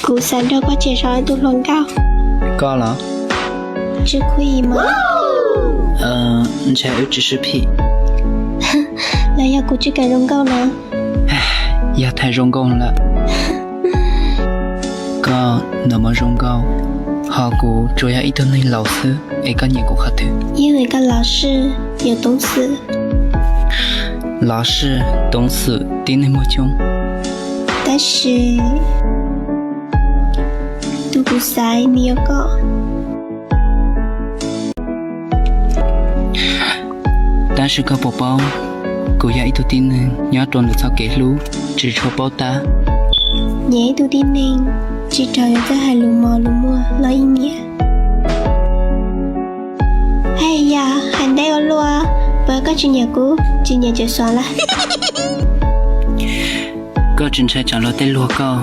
Cú sẵn đâu có trẻ sói tụt lồn cao. Có了。这可以吗？才有只是屁。là do cô chưa cần rong câu nào. 也太用功了。哥，那么用功，好过主要一头那老师，一个年过好的。因为个老师有懂事。老师懂事，顶那么穷。但是，都不sai你有个。但是个宝宝，cô ya itu tin nhớ tuần được sao kể lú chỉ cho bao ta nhớ tu tin nên chỉ cho cho hai lù mua lo ý nghĩa hay ya hành đây ở lúa với các chuyện nhà cũ chuyện nhà chơi xoắn là có chuyện sai chẳng lo tên lúa co